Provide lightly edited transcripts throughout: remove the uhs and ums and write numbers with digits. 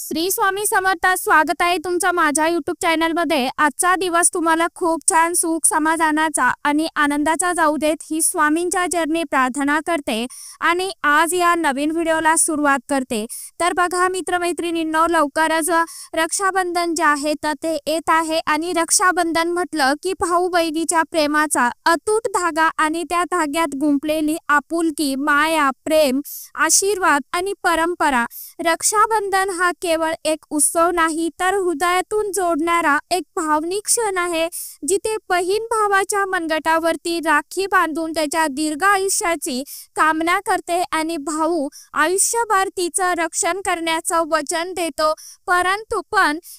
श्री स्वामी समर्थ। स्वागत आहे तुमचं माझ्या YouTube चॅनल मध्ये। आजचा दिवस तुम्हाला खूप छान सुख समाधानाचा आणि आनंदाचा जाऊ देत ही स्वामींच्या चरणी प्रार्थना करते आणि आज या नवीन व्हिडिओला सुरुवात करते। तर बघा मित्रमैत्रिणींनो, लवकरच रक्षाबंधन जे आहे ते येत आहे आणि रक्षाबंधन म्हटलं की भाऊ बहिणीच्या प्रेमाचा अतूट धागा आणि त्या धाग्यात गुंफलेली आपुलकी, माया, प्रेम, आशीर्वाद आणि परंपरा। रक्षाबंधन हा केवळ एक उत्सव नाही तर हृदयातून जोडणारा एक भावनिक क्षण आहे, जिथे बहीण भावाच्या मनगटावरती राखी बांधून त्याच्या दीर्घ आयुष्याची कामना करते आणि भाऊ आयुष्यभर तिचं रक्षण करण्याचं वचन देतो। परंतु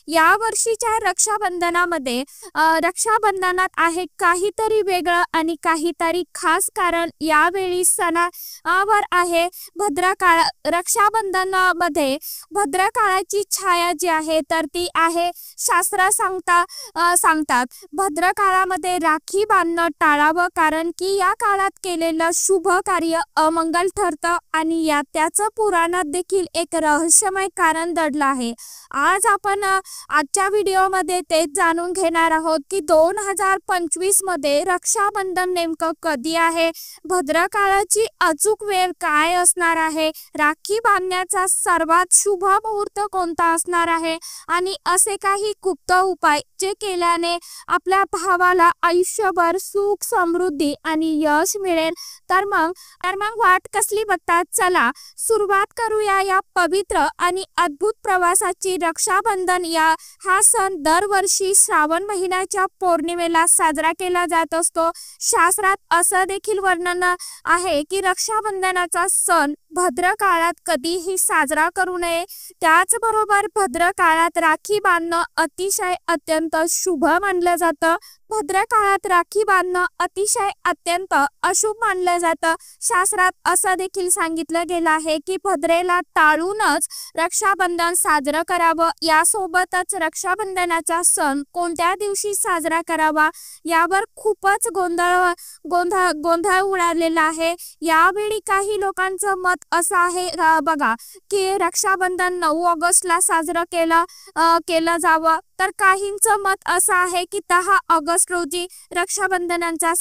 या वर्षीच्या रक्षाबंधनामध्ये रक्षाबंधनात आहे काहीतरी वेगळं आणि काहीतरी खास, कारण यावेळी सणावर आहे भद्रकाळ। रक्षाबंधनामध्ये भद्रकाळाची छाया जी आहे तर ती आहे, शास्त्र सांगतात भद्रकाळामध्ये राखी बांधणं टाळावं, कारण की या काळात केलेलं शुभ कार्य अमंगल ठरतं आणि त्याचं पुराणात देखील एक रहस्यमय कारण दडलं आहे। आज आपण आजच्या व्हिडिओमध्ये तेच जाणून घेणार आहोत की 2025 मध्ये रक्षाबंधन नेमकं कधी आहे, भद्रकाळाची अचूक वेळ काय असणार आहे, राखी बांधण्याचा सर्वात शुभ मुहूर्त कोणता असणार आहे आणि असे काही गुप्त उपाय जे केल्याने आपल्या भावाला आयुष्यभर सुख, समृद्धी आणि यश मिळेल। तर मग वाट कसली बघतात, चला सुरुवात करूया या पवित्र आणि अद्भुत प्रवासाची। रक्षाबंधन हा सण दरवर्षी श्रावण महिन्याच्या पौर्णिमेला साजरा केला जात असतो। शास्त्रात असं देखील वर्णन आहे की रक्षाबंधनाचा सण भद्र काळात कधीही साजरा करू नये। त्याचबरोबर भद्र काळात राखी बांधणं अतिशय अत्यंत शुभ मानलं जातं। भद्र काळात राखी बांधणं अतिशय अत्यंत अशुभ मानलं जातं। शास्त्रात असं देखील सांगितलं गेलं आहे की भद्रेला टाळूनच रक्षाबंधन साजरं करावं। यासोबतच रक्षाबंधनाचा सण कोणत्या दिवशी साजरा करावा यावर खूपच गोंधळ उडालेला आहे। यावेळी काही लोकांचं मत असं आहे बघा की रक्षाबंधन 9 ऑगस्टला साजरं केलं जावं, तर काहींचं मत असं आहे की 10 ऑगस्ट रोजी रक्षाबंधनचा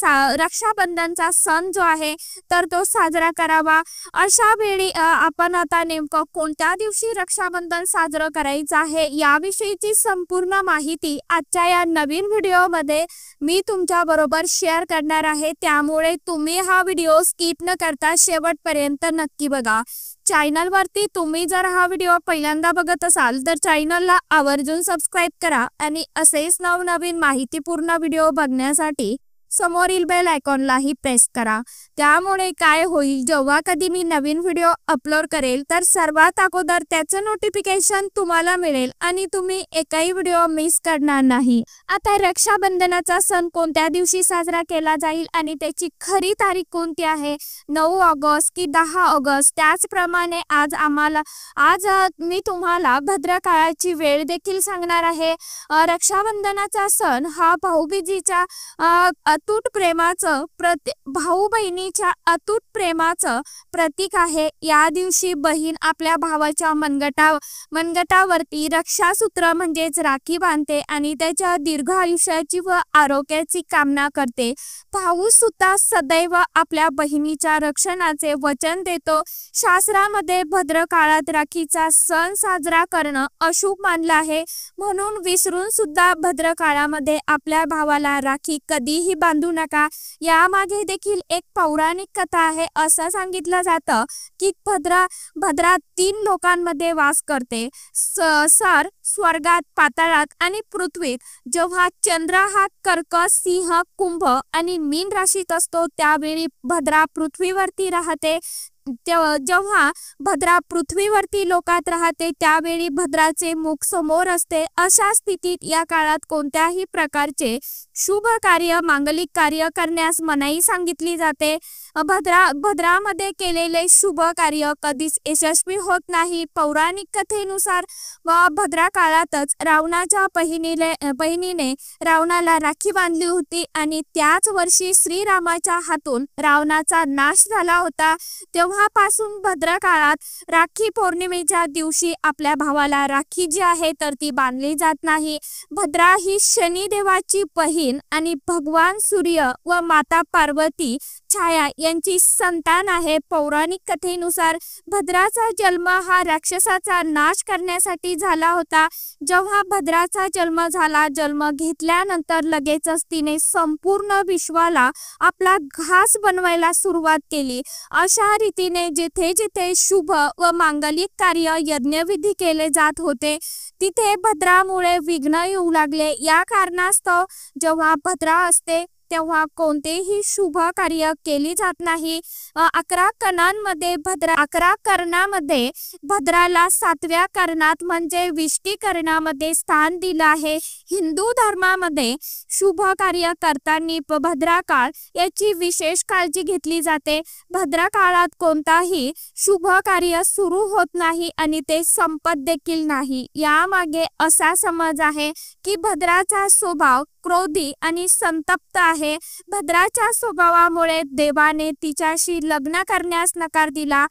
सण जो आहे तर तो साजरा करावा। अशा वेळी आपण आता नेमकं कोणत्या दिवशी रक्षाबंधन साजरं करायचं आहे याविषयीची संपूर्ण माहिती आजच्या या नवीन व्हिडिओमध्ये मी तुमच्या बरोबर शेअर करणार आहे, त्यामुळे तुम्ही हा व्हिडिओ स्किप न करता शेवटपर्यंत नक्की बघा। चॅनलवरती तुम्ही जर हा व्हिडिओ पहिल्यांदा बघत असाल तर चॅनलला आवर्जून सबस्क्राईब करा आणि असेच नवनवीन माहितीपूर्ण व्हिडिओ बघण्यासाठी समोरील बेल आयकॉनलाही प्रेस करा। त्यामुळे काय होईल, जेव्हा कधी मी नवीन व्हिडिओ अपलोड करेल तर सर्वात अगोदर त्याचं नोटिफिकेशन तुम्हाला मिळेल आणि तुम्ही एकही व्हिडिओ मिस करणार नाही। आता रक्षाबंधनाचा सण कोणत्या दिवशी साजरा केला जाईल आणि त्याची खरी तारीख कोणती आहे, 9 ऑगस्ट की 10 ऑगस्ट, त्याचप्रमाणे आज मी तुम्हाला भद्रकाळाची वेळ देखील सांगणार आहे। रक्षाबंधनाचा सण हा भाऊबीजीच्या अतूट प्रेमाचं भाऊ बहिणीच्या अतूट प्रेमाचं प्रतीक आहे। या दिवशी बहीण आपल्या भावाच्या मनगटावरती रक्षासूत्र म्हणजेच राखी बांधते आणि त्याच्या दीर्घ आयुष्याची व आरोग्याची कामना करते। भाऊ सुद्धा सदैव आपल्या बहिणीच्या रक्षणाचे वचन देतो। शास्त्रामध्ये भद्र काळात राखीचा सण साजरा करणं अशुभ मानलं आहे, म्हणून विसरून सुद्धा भद्र काळामध्ये आपल्या भावाला राखी कधीही बांधू नका। यामागे देखील एक पौराणिक कथा आहे। असं सांगितलं जातं की भद्रात 3 लोकांमध्ये वास करते, स्वर्गात, पाताळात आणि पृथ्वीत। जेव्हा चंद्र हा कर्क, सिंह, कुंभ आणि मीन राशीत असतो त्यावेळी भद्रा पृथ्वीवरती राहते। जेव्हा भद्रा पृथ्वीवरती लोकात राहते त्यावेळी भद्राचे मुख समोर असते। अशा स्थितीत या काळात कोणत्याही प्रकारचे शुभ कार्य, मांगलिक कार्य करण्यास मनाई सांगितली जाते। भद्रामध्ये केलेले शुभ कार्य कधीच यशस्वी होत नाही. पौराणिक कथेनुसार भद्रा काळातच रावणाच्या बहिणीने रावणाला राखी बांधली होती आणि त्याच वर्षी श्रीरामाच्या हातून रावणाचा नाश झाला होता. तेव्हापासून भद्रा काळात राखी पौर्णिमेच्या दिवशी आपल्या भावाला राखी जी आहे तर ती बांधली जात नाही. भद्रा ही शनिदेवाची बहीण आणि भगवान सूर्य व माता पार्वती छाया यांची संतान आहे. पौराणिक कथेनुसार भद्राचा जन्म हा राक्षसाचा नाश करण्यासाठी झाला होता. जेव्हा भद्राचा जन्म झाला, जन्म घेतल्यानंतर लगेचच तिने संपूर्ण विश्वाला आपला घास बनवायला सुरुवात केली. अशा रीतीने जिथे जिथे शुभ व मांगलिक कार्य यज्ञविधी केले जात होते तिथे भद्रामुळे विघ्न येऊ लागले. या कारणास्तव जेव्हा भद्रा असते तेव्हा कोणतेही शुभ कार्य केली जात नाही. 11 करणामध्ये भद्राला 7व्या करणात म्हणजे विष्टीकरणामध्ये स्थान दिलं आहे. हिंदू धर्मामध्ये शुभ कार्य करताना भद्रा काळ याची विशेष काळजी घेतली जाते. भद्रा काळात कोणताही शुभ कार्य सुरू होत नाही आणि ते संपत देखील नाही. यामागे असा समज आहे की भद्राचा स्वभाव क्रोधी आणि संतप्त आहे. भद्राच्या स्वभावामुळे देवाने तिच्याशी लग्न करण्यास नकार दिला.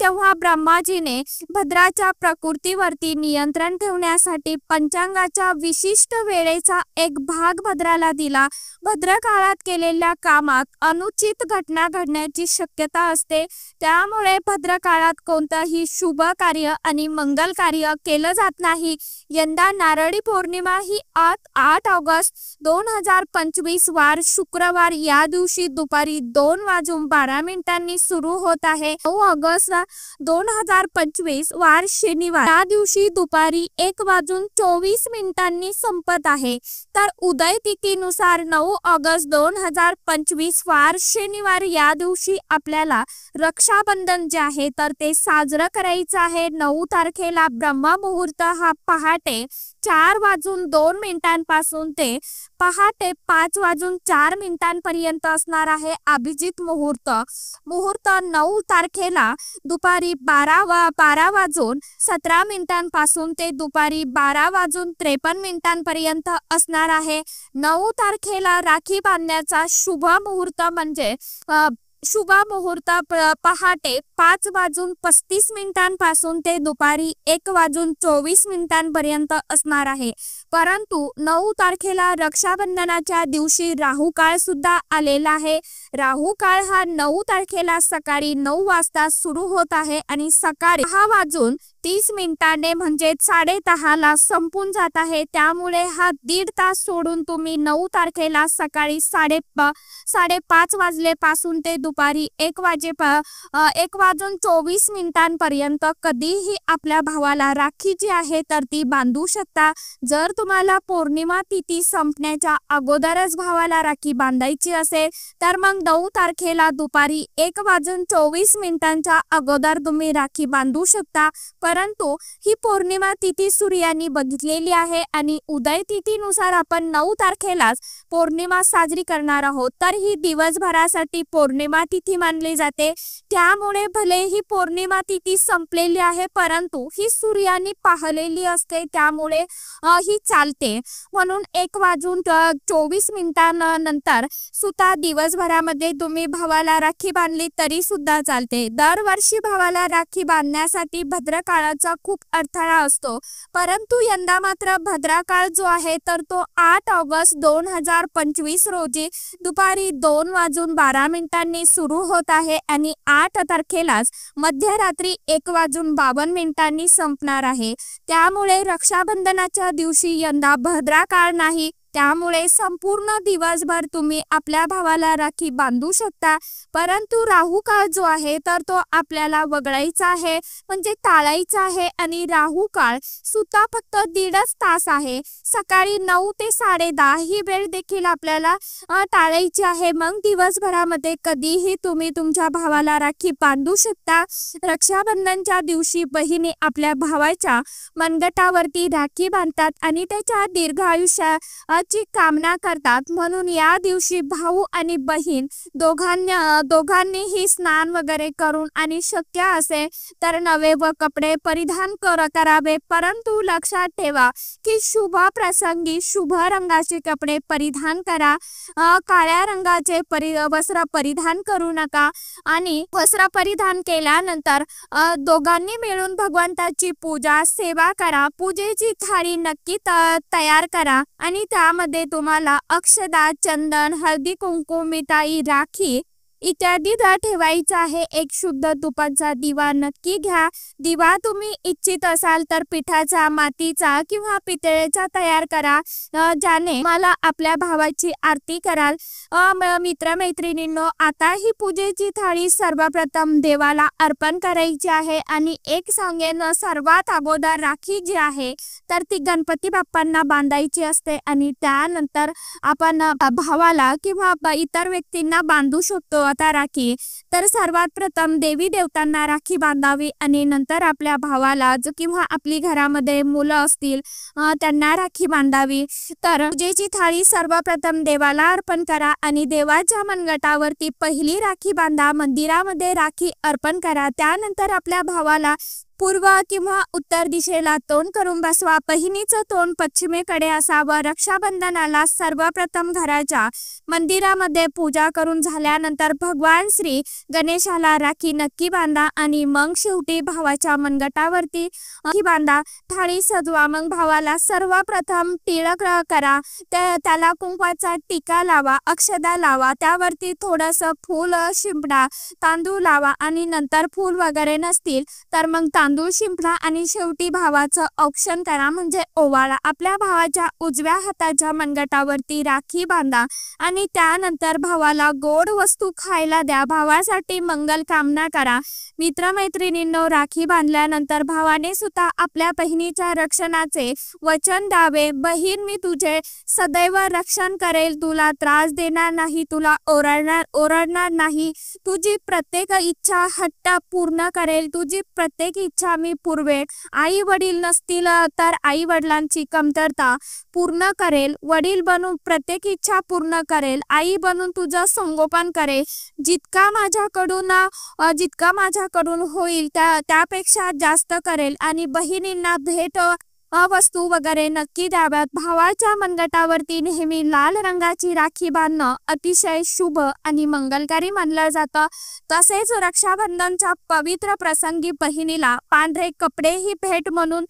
तेव्हा ब्रह्माजीने भद्राच्या प्रकृतीवरती नियंत्रण ठेवण्यासाठी पंचांगाच्या विशिष्ट वेळेचा एक भाग भद्राला दिला. भद्र काळात केलेल्या कामात अनुचित घटना घडण्याची शक्यता असते. त्यामुळे भद्र काळात कोणताही शुभ कार्य आणि मंगल कार्य केलं जात नाही. यंदा नारळी पौर्णिमा ही 8 ऑगस्ट 2025 वार शुक्रवार या दिवशी दुपारी 2:12 सुरू होत आहे. 9 ऑगस्ट 2025 वार शनिवार या दिवशी दुपारी 1:24 संपत आहे. तर उदय तिथीनुसार 9 ऑगस्ट 2025 वार शनिवार या दिवशी आपल्याला रक्षाबंधन जे आहे तर ते साजरं करायचं आहे. 9 तारखेला ब्रह्ममुहूर्त हा पहाटे 4:02 पासून ते पहाटे 5:04 पर्यंत असणार आहे. अभिजित मुहूर्त 9 तारखेला दुपारी 12:17 पासून ते दुपारी 12:53 पर्यंत असणार आहे. 9 तारखेला राखी बांधण्याचा शुभ मुहूर्त म्हणजे पहाटे 5:35 पासून ते दुपारी 1:24 पर्यंत असणार आहे. परंतु 9 तारखेला रक्षाबंधनाच्या दिवशी राहू काळ सुद्धा आलेला आहे. राहू काळ हा 9 तारखेला सकाळी 9 वाजता सुरू होत आहे आणि सकाळी 10:30 म्हणजे 10:30 संपून जात आहे. त्यामुळे हा 1.5 तास सोडून तुम्ही 9 तारखेला सकाळी 5:30 वाजल्यापासून ते दुपारी 1:24 पर्यंत कधीही आपल्या भावाला राखी जी आहे तर ती बांधू शकता. जर तुम्हाला पौर्णिमा तिथी संपण्याच्या अगोदरच भावाला राखी बांधायची असेल तर मग 9 तारखेला दुपारी 1:24 अगोदर तुम्ही राखी बांधू शकता. परंतु ही पौर्णिमा तिथी सूर्याने बघितलेली आहे आणि उदय तिथीनुसार आपण 9 तारखेलाच पौर्णिमा साजरी करणार आहोत. तर ही दिवसभरासाठी पौर्णिमा तिथी मानली जाते. त्यामुळे भले ही पौर्णिमा तिथी संपलेली आहे परंतु ही सूर्याने पाहिलेली असते त्यामुळे ही चालते. म्हणून 1:24 नंतर सुद्धा दिवसभरामध्ये तुम्ही भावाला राखी बांधली तरी सुद्धा चालते. दरवर्षी भावाला राखी बांधण्यासाठी भद्र काळाचा खूप अडथळा असतो. परंतु यंदा मात्र भद्रा काळ जो आहे तर तो 8 ऑगस्ट 2025 रोजी दुपारी 2:12 सुरू होत आहे आणि 8 तारखेलाच मध्यरात्री 1:52 संपणार आहे. त्यामुळे रक्षाबंधनाच्या दिवशी यंदा भद्रा काळ नाही. त्यामुळे संपूर्ण दिवसभर तुम्ही आपल्या भावाला राखी बांधू शकता. परंतु राहू काळ जो आहे तर तो आपल्याला वगळायचा आहे म्हणजे टाळायचा आहे आणि राहू काळ सुद्धा फक्त 1.5 तास आहे. सकाळी 9 ते 10:30 ही वेळ देखील आपल्याला टाळायची आहे. मग दिवसभरामध्ये कधीही तुम्ही तुमच्या भावाला राखी बांधू शकता. रक्षाबंधनच्या दिवशी बहिणी आपल्या भावाच्या मनगटावरती राखी बांधतात आणि त्याच्या फळाची कामना करतात, म्हणून या दिवशी भाऊ आणि बहीण दोघांनीही स्नान वगैरे करून आणि शक्य असेल तर नवे व कपडे परिधान करावे, परंतु लक्षात ठेवा की शुभ प्रसंगी शुभ रंगाचे कपडे परिधान करा, काळ्या रंगाचे वस्त्र परिधान करू नका। आणि वस्त्र परिधान केल्यानंतर दोघांनी मिळून भगवंताची पूजा सेवा करा। पूजेची थाळी नक्की तयार करा आणि त्यामध्ये तुम्हाला अक्षदा, चंदन, हळदी कुंकू, मिठाई, राखी इत्यादी ठेवायचा आहे। एक शुद्ध तुपाचा दिवा नक्की घ्या। दिवा तुम्ही इच्छित असाल तर पिठाचा, मातीचा किंवा पितळेचा तयार करा, ज्याने मला आपल्या भावाची आरती कराल। मित्रमैत्रिणींनो, आता ही पूजेची थाळी सर्वप्रथम देवाला अर्पण करायची आहे आणि एक सांगेन, सर्वात अगोदर राखी जी आहे तर ती गणपती बाप्पांना बांधायची असते आणि त्यानंतर आपण भावाला किंवा इतर व्यक्तींना बांधू शकतो। आता राखी तर सर्वात प्रथम देवी देवतांना राखी बांधावी आणि नंतर आपल्या भावाला किंवा आपली घरामध्ये मुलं असतील त्यांना राखी बांधावी। तर पूजेची थाळी सर्वप्रथम देवाला अर्पण करा आणि देवाच्या मनगटावरती पहिली राखी बांधा, मंदिरामध्ये राखी अर्पण करा। त्यानंतर आपल्या भावाला पूर्व किंवा उत्तर दिशेला तोंड करून बसवा। बहिणीचं तोंड पश्चिमेकडे असावं। रक्षाबंधनाला सर्वप्रथम घराच्या मंदिरामध्ये पूजा करून झाल्यानंतर भगवान श्री गणेशाला राखी नक्की बांधा आणि मग शेवटी भावाच्या मनगटावरती राखी बांधा। थाळी सजवा। मग भावाला सर्वप्रथम टिळक करा, त्याला कुंकवाचा टिका लावा, अक्षदा लावा, त्यावरती थोडंसं फूल शिंपडा, तांदूळ लावा आणि नंतर फूल वगैरे नसतील तर मग तांदूळ शिंपडा आणि शेवटी भावाचं औक्षण करा, म्हणजे ओवाळा। आपल्या भावाच्या उजव्या हाताच्या मनगटावरती राखी बांधा आणि त्यानंतर भावाला गोड वस्तू खायला द्या, भावासाठी मंगल कामना करा। मित्रमैत्रिणींनो, राखी बांधल्यानंतर भावाने सुद्धा आपल्या बहिणीच्या रक्षणाचे वचन द्यावे। बहीण, मी तुझे सदैव रक्षण करेल, तुला त्रास देणार नाही, तुला ओरडणार नाही, तुझी प्रत्येक इच्छा हट्ट पूर्ण करेल, तुझी प्रत्येक इच्छा मी पुरवेल। आई वडील नसतील तर आई वडिलांची कमतरता पूर्ण करेल, वडील बनून प्रत्येक इच्छा पूर्ण करेल, आई बनून तुझं संगोपन करेल। जितका माझ्याकडून होईल त्यापेक्षा जास्त करेल आणि बहिणींना भेट वस्तू वगैरे नक्की द्याव्यात। भावाच्या मनगटावरती नेहमी लाल रंगाची राखी बांधणं अतिशय शुभ आणि मंगलकारी मानलं जातं। तसेच रक्षाबंधनच्या पवित्र प्रसंगी बहिणीला पांढरे कपडेही भेट म्हणून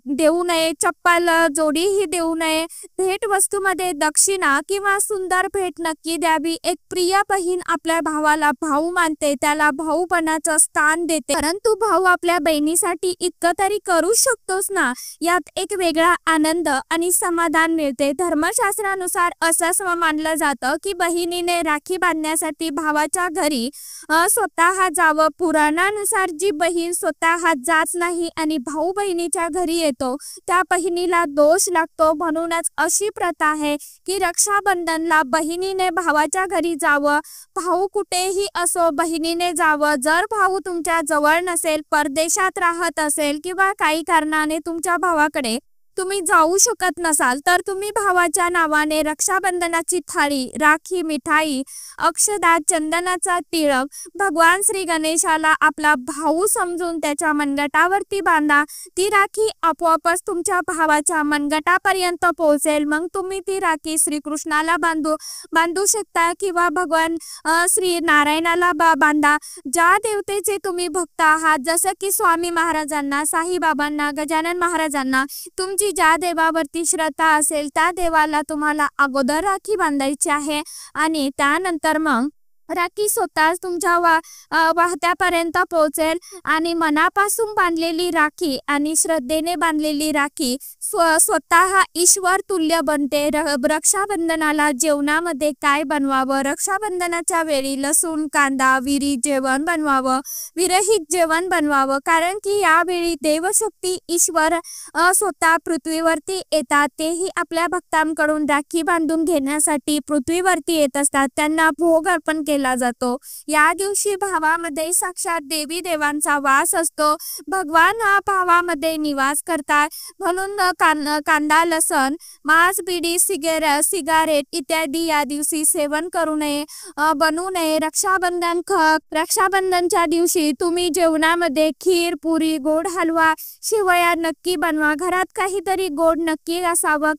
देऊ नये, चप्पल जोडीही देऊ नये। भेट वस्तूमध्ये दक्षिणा किंवा सुंदर भेट नक्की द्यावी। एक प्रिय बहीण आपल्या भावाला भाऊ मानते, त्याला भाऊपणाचं स्थान देते, परंतु भाऊ आपल्या बहिणीसाठी इतकं तरी करू शकतोच ना, यात एक वेगळा आनंद आणि समाधान मिळते। धर्मशास्त्रानुसार असं मानलं जातं की बहिणीने राखी बांधण्यासाठी भावाच्या घरी स्वतः जावं। पुराणानुसार जी बहीण स्वतः जात नाही आणि भाऊ बहिणीच्या घरी येतो त्या बहिणीला दोष लागतो, म्हणूनच अशी प्रथा आहे की रक्षाबंधनला बहिणीने भावाच्या घरी जावं। भाऊ कुठेही असो बहिणीने जावं। जर भाऊ तुमच्या जवळ नसेल, परदेशात राहत असेल किंवा काही कारणाने तुमच्या भावाकडे तुम्ही जाऊ शकत नसाल तर तुम्ही भावाच्या नावाने रक्षाबंधनाची थाळी, राखी, मिठाई, अक्षदा, चंदनाचा टिळक भगवान श्री गणेशाला आपला भाऊ समजून त्याच्या मनगटावरती बांधा। ती राखी आपोआपच तुमच्या भावाच्या मनगटापर्यंत पोहोचेल। मग तुम्ही ती राखी श्रीकृष्णाला बांधू शकता किंवा भगवान श्री नारायणाला बांधा। ज्या देवतेचे तुम्ही भक्त आहात, जसं की स्वामी महाराजांना, साईबाबांना, गजानन महाराजांना, तुमची ज्या देवावरती श्रद्धा असेल त्या देवाला तुम्हाला अगोदर राखी बांधायची आहे आणि त्यानंतर मग राखी स्वतःच तुमच्या वाहत्यापर्यंत पोहोचेल आणि मनापासून बांधलेली राखी आणि श्रद्धेने बांधलेली राखी स्वतः ईश्वर तुल्य बनते। रक्षाबंधनाला जेवणामध्ये काय बनवावं? रक्षाबंधनाच्या वेळी लसूण, कांदा, जेवण बनवावं, विरहित जेवण बनवावं, कारण की यावेळी देवशक्ती ईश्वर स्वतः पृथ्वीवरती येतात। तेही आपल्या भक्तांकडून राखी बांधून घेण्यासाठी पृथ्वीवरती येत असतात, त्यांना भोग अर्पण केला जातो। या दिवशी भावामध्ये साक्षात देवी देवांचा वास असतो। भगवान हा भावामध्ये निवास करतात, म्हणून कांदा, लसण, मांस, बिडी, सिगारेट इत्यादी या दिवशी सेवन करू नये, बनवू नये। रक्षाबंधनच्या दिवशी तुम्ही जेवणामध्ये खीर, पुरी, गोड हलवा, शेवया नक्की बनवा। घरात काहीतरी गोड नक्की असावं,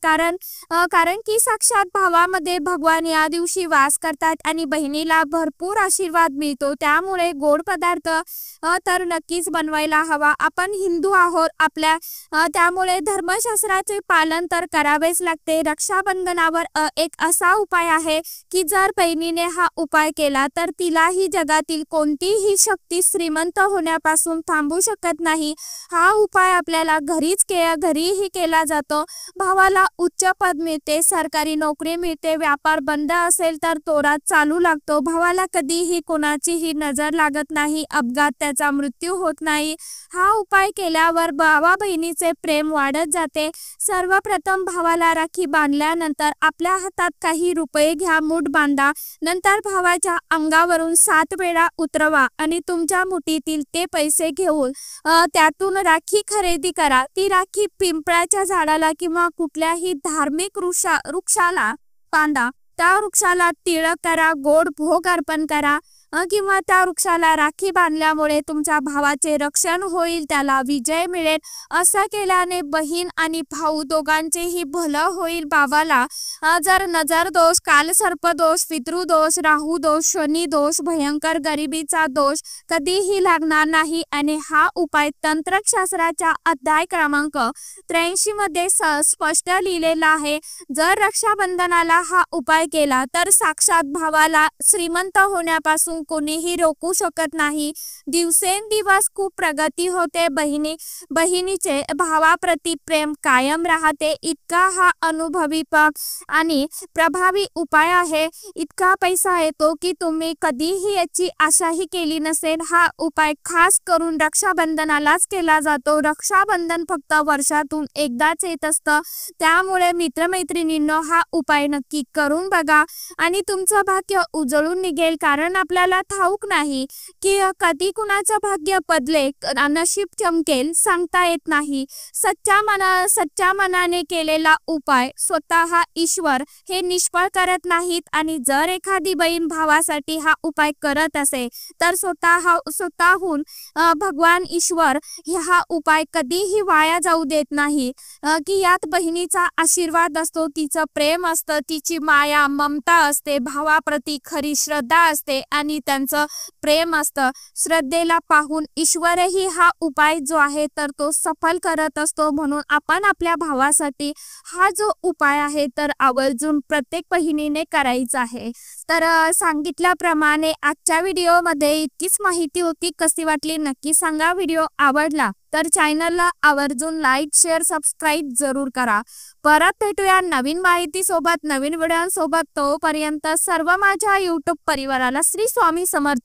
कारण की साक्षात भावामध्ये भगवान या दिवशी वास करतात आणि बहिणीला भरपूर आशीर्वाद मिळतो। त्यामुळे गोड पदार्थ तर नक्कीच बनवायला हवा। आपण हिंदू आहोत, त्यामुळे धर्मशास्त्राचे पालन तर करावेच लागते। रक्षाबंधनावर एक असा उपाय आहे की जर बहिणीने हा उपाय केला तर तिलाही जगातील कोणतीही शक्ती श्रीमंत होण्यापासून थांबू शकत नाही। हा उपाय आपल्याला घरीही केला जातो। भावाला उच्च पद मिळते, सरकारी नोकरी मिळते, व्यापार बंद असेल तर तोरात चालू लागतो, भावाला कधीही कोणाचीही नजर लागत नाही, अपघात त्याचा मृत्यू होत नाही। हा उपाय केल्यावर भावा बहिणीचे प्रेम वाढत जाते। सर्वप्रथम भावाला राखी बांधल्यानंतर आपल्या हातात काही रुपये घ्या, मूठ बांधा, नंतर भावाच्या अंगावरून 7 वेळा उतरवा आणि तुमच्या मुठीतील ते पैसे घेऊन त्यातून राखी खरेदी करा। ती राखी पिंपळाच्या झाडाला किंवा कुठल्याही धार्मिक वृक्षाला बांधा। त्या वृक्षाला तिळक करा, गोड भोग अर्पण करा किंवा त्या वृक्षाला राखी बांधल्यामुळे तुमच्या भावाचे रक्षण होईल, त्याला विजय मिळेल। असं केल्याने बहीण आणि भाऊ दोघांचेही भलं होईल। भावाला जर नजर दोष, कालसर्प दोष, पितृदोष, राहू दोष, शनी दोष, भयंकर गरिबीचा दोष कधीही लागणार नाही आणि हा उपाय तंत्रशास्त्राच्या अध्याय क्रमांक 83 मध्ये स्पष्ट लिहिलेला आहे। जर रक्षाबंधनाला हा उपाय केला तर साक्षात भावाला श्रीमंत होण्यापासून कोणीही रोखू शकत नाही। दिवसेंदिवस खूप प्रगती होते। बहिणीचे भावाप्रती प्रेम कायम राहते। इतका हा अनुभवी आणि प्रभावी उपाय आहे। इतका पैसा येतो की तुम्ही कधीही याची आशाही केली नसेल। हा उपाय खास करून रक्षाबंधनालाच केला जातो। रक्षाबंधन फक्त वर्षातून एकदाच येत असतं, त्यामुळे मित्रमैत्रिणींनो हा उपाय नक्की करून बघा आणि तुमचं भाग्य उजळून निघेल। कारण आपल्याला ठाऊक नाही की कधी कुणाचं भाग्य बदले, नशीब चमकेल, सांगता येत नाही। सच्च्या मनाने केलेला उपाय स्वतः ईश्वर हे निष्फळ करत नाहीत आणि जर एखादी बहीण भावासाठी हा उपाय करत असेल तर स्वतःहून भगवान ईश्वर हा उपाय कधीही वाया जाऊ देत नाही की यात बहिणीचा आशीर्वाद असतो, तिचं प्रेम असतं, तिची माया ममता असते, भावाप्रती खरी श्रद्धा असते आणि त्यांचं प्रेम असतं। श्रद्धेला पाहून ईश्वरही हा उपाय जो आहे तर तो सफल करत असतो। म्हणून आपण आपल्या भावासाठी हा जो उपाय आहे तर आवर्जून प्रत्येक बहिणीने करायचा आहे। तर सांगितल्याप्रमाणे आजच्या व्हिडिओमध्ये इतकीच माहिती होती। कशी वाटली नक्की सांगा। व्हिडिओ आवडला तर चॅनलला आवर्जून लाईक, शेअर, सबस्क्राईब जरूर करा। परत भेटूया नवीन माहिती सोबत, नवीन व्हिडिओसोबत। तोपर्यंत सर्व माझ्या यूट्यूब परिवाराला श्री स्वामी समर्थ।